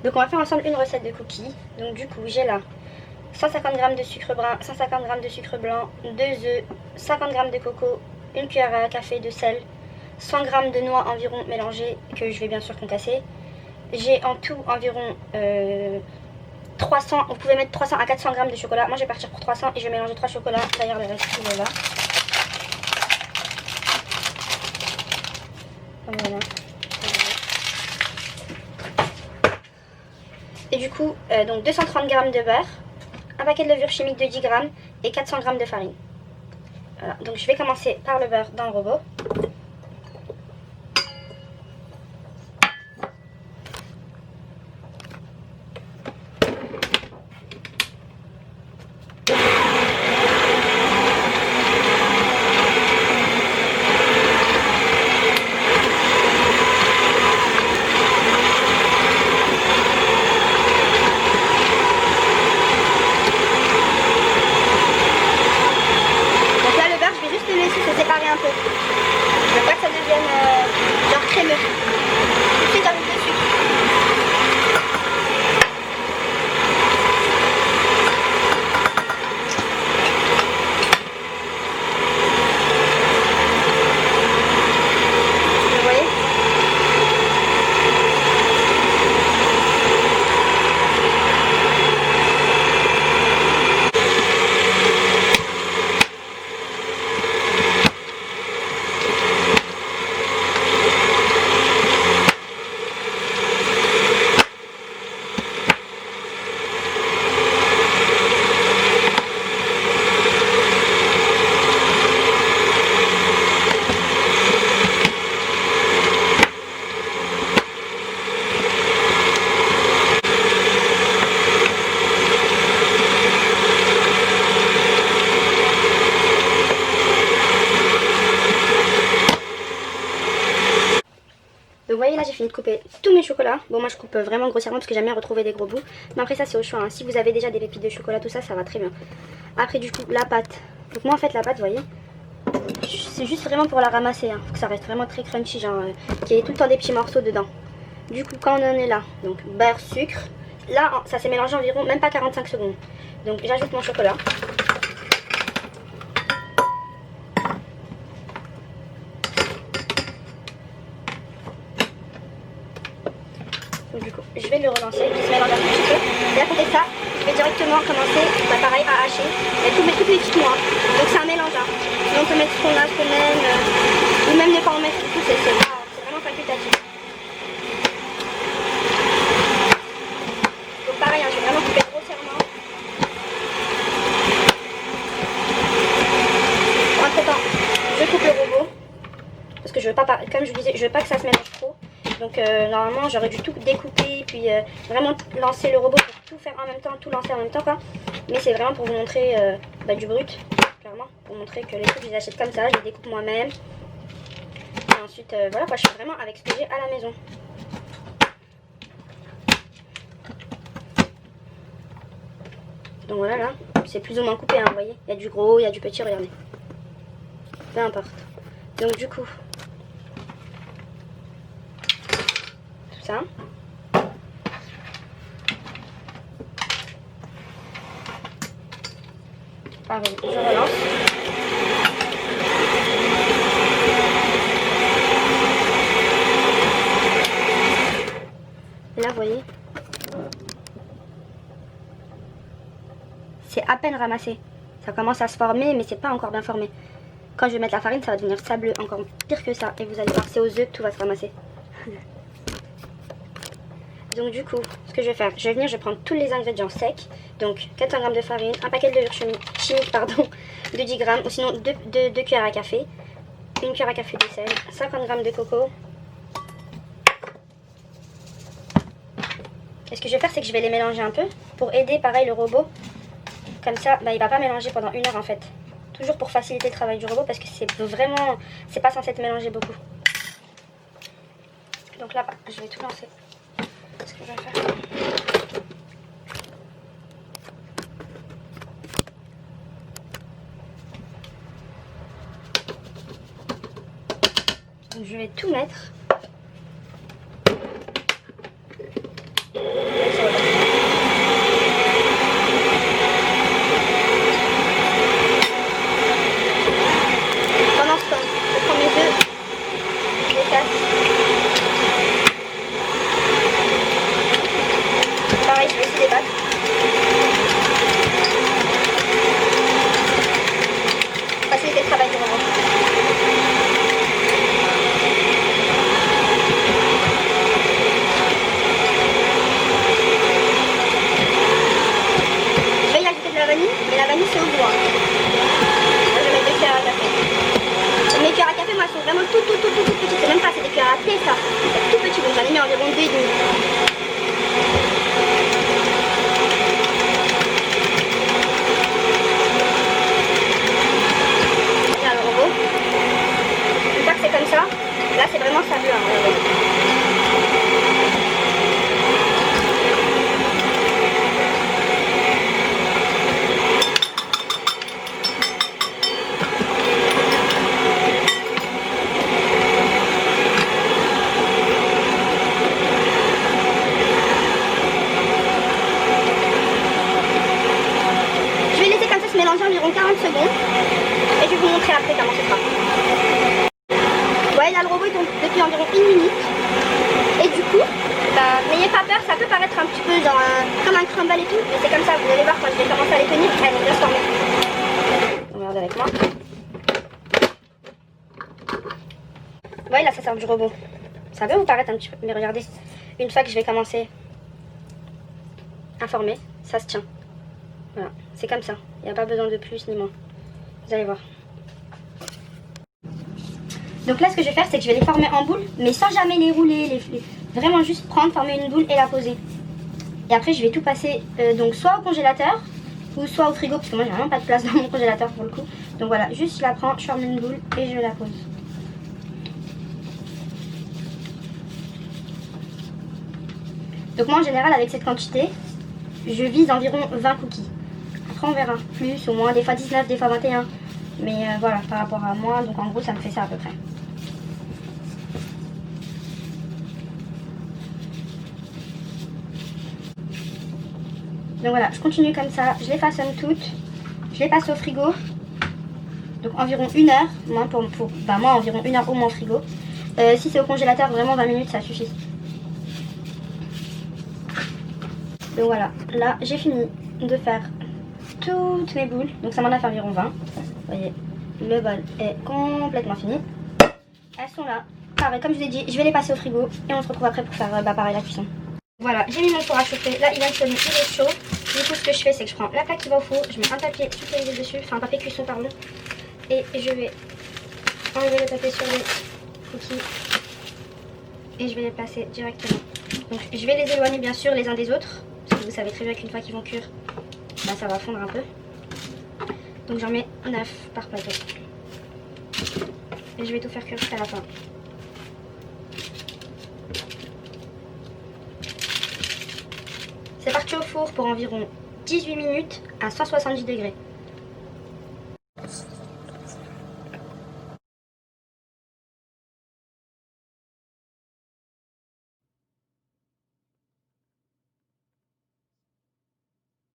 Donc on va faire ensemble une recette de cookies. Donc du coup j'ai là 150 g de sucre brun, 150 g de sucre blanc, 2 œufs, 50 g de coco, une cuillère à café de sel, 100 g de noix environ mélangées que je vais bien sûr concasser. J'ai en tout environ 300, vous pouvez mettre 300 à 400 g de chocolat. Moi je vais partir pour 300 et je vais mélanger 3 chocolats. D'ailleurs le reste il est là. Voilà. Et du coup, donc 230 g de beurre, un paquet de levure chimique de 10 g et 400 g de farine. Voilà. Donc je vais commencer par le beurre dans le robot. Un peu. Je veux pas que ça devienne genre crémeux. Tout de suite avec le sucre. Vous voyez? Donc vous voyez là j'ai fini de couper tous mes chocolats. Bon moi je coupe vraiment grossièrement parce que j'aime bien retrouver des gros bouts. Mais après ça c'est au choix, hein. Si vous avez déjà des pépites de chocolat tout ça, ça va très bien. Après du coup la pâte. Donc moi en fait la pâte vous voyez, c'est juste vraiment pour la ramasser, hein. Faut que ça reste vraiment très crunchy, genre qu'il y ait tout le temps des petits morceaux dedans. Du coup quand on en est là, donc beurre, sucre. Là ça s'est mélangé environ même pas 45 secondes. Donc j'ajoute mon chocolat. Donc du coup, je vais le relancer, il se mélange un petit peu. Et à côté de ça, je vais directement commencer, pareil, à hacher. Et toutes mes petites noix. Donc c'est un mélange. Hein. Sinon on peut mettre ce qu'on a, ce qu'on aime, ou même ne pas en mettre du tout, c'est vraiment facultatif. Donc pareil, hein, je vais vraiment couper grossièrement. Entre temps, je coupe le robot. Parce que je veux pas, comme je vous disais, je veux pas que ça se mélange trop. Donc normalement j'aurais dû tout découper puis vraiment lancer le robot pour tout faire en même temps, tout lancer en même temps quoi. Mais c'est vraiment pour vous montrer du brut, clairement. Pour montrer que les trucs je les achète comme ça, je les découpe moi-même. Et ensuite voilà quoi, je fais vraiment avec ce que j'ai à la maison. Donc voilà là, c'est plus ou moins coupé hein, vous voyez. Il y a du gros, il y a du petit, regardez. Peu importe. Donc du coup... ça. Pareil, je relance. Et là, vous voyez, c'est à peine ramassé. Ça commence à se former, mais c'est pas encore bien formé. Quand je vais mettre la farine, ça va devenir sableux, encore pire que ça. Et vous allez voir, c'est aux œufs que tout va se ramasser. Donc du coup, ce que je vais faire, je vais prendre tous les ingrédients secs. Donc 400 g de farine, un paquet de levure chimique de 10 g, ou sinon 2 cuillères à café, une cuillère à café de sel, 50 g de coco. Et ce que je vais faire, c'est que je vais les mélanger un peu pour aider pareil le robot. Comme ça, il va pas mélanger pendant 1 heure en fait. Toujours pour faciliter le travail du robot parce que c'est vraiment, c'est pas censé être mélangé beaucoup. Donc là, je vais tout lancer. Ce que je vais faire. Donc je vais tout mettre. mets environ 2,5. Regarde le robot. Une fois que c'est comme ça, là c'est vraiment sableux. Hein, regardez. Environ 40 secondes et je vais vous montrer après comment ce sera. Ouais, là le robot il tourne depuis environ 1 minute et du coup, bah, n'ayez pas peur, ça peut paraître un petit peu genre, comme un crumble et tout, mais c'est comme ça, vous allez voir quand je vais commencer à les tenir, elles vont bien se former. Regardez avec moi. Vous voyez là ça sort du robot. Ça peut vous paraître un petit peu, mais regardez, une fois que je vais commencer à former, ça se tient. Voilà, c'est comme ça. Il n'y a pas besoin de plus ni moins. Vous allez voir. Donc là, ce que je vais faire, c'est que je vais les former en boule, mais sans jamais les rouler. Vraiment juste prendre, former une boule et la poser. Et après, je vais tout passer donc soit au congélateur, ou soit au frigo, parce que moi, j'ai vraiment pas de place dans mon congélateur pour le coup. Donc voilà, juste je la prends, je forme une boule et je la pose. Donc moi, en général, avec cette quantité, je vise environ 20 cookies. Après on verra, plus ou moins, des fois 19, des fois 21. Mais voilà, par rapport à moi, donc en gros ça me fait ça à peu près. Donc voilà, je continue comme ça, je les façonne toutes, je les passe au frigo. Donc environ 1 heure, moi, moi environ 1 heure au moins au frigo. Si c'est au congélateur, vraiment 20 minutes ça suffit. Donc voilà, là j'ai fini de faire toutes mes boules, donc ça m'en a fait environ 20. Vous voyez, le bol est complètement fini. Elles sont là, pareil comme je vous ai dit, je vais les passer au frigo et on se retrouve après pour faire pareil la cuisson. Voilà, j'ai mis mon four à chauffer, là il a sonné, il est chaud. Du coup ce que je fais c'est que je prends la plaque qui va au four, je mets un papier sulfurisé dessus, enfin un papier cuisson pardon, et je vais enlever le papier sur les cookies et je vais les placer directement. Donc je vais les éloigner bien sûr les uns des autres, parce que vous savez très bien qu'une fois qu'ils vont cuire, bah, ça va fondre un peu. Donc j'en mets 9 par plateau. Et je vais tout faire cuire jusqu'à la fin. C'est parti au four pour environ 18 minutes à 170 degrés.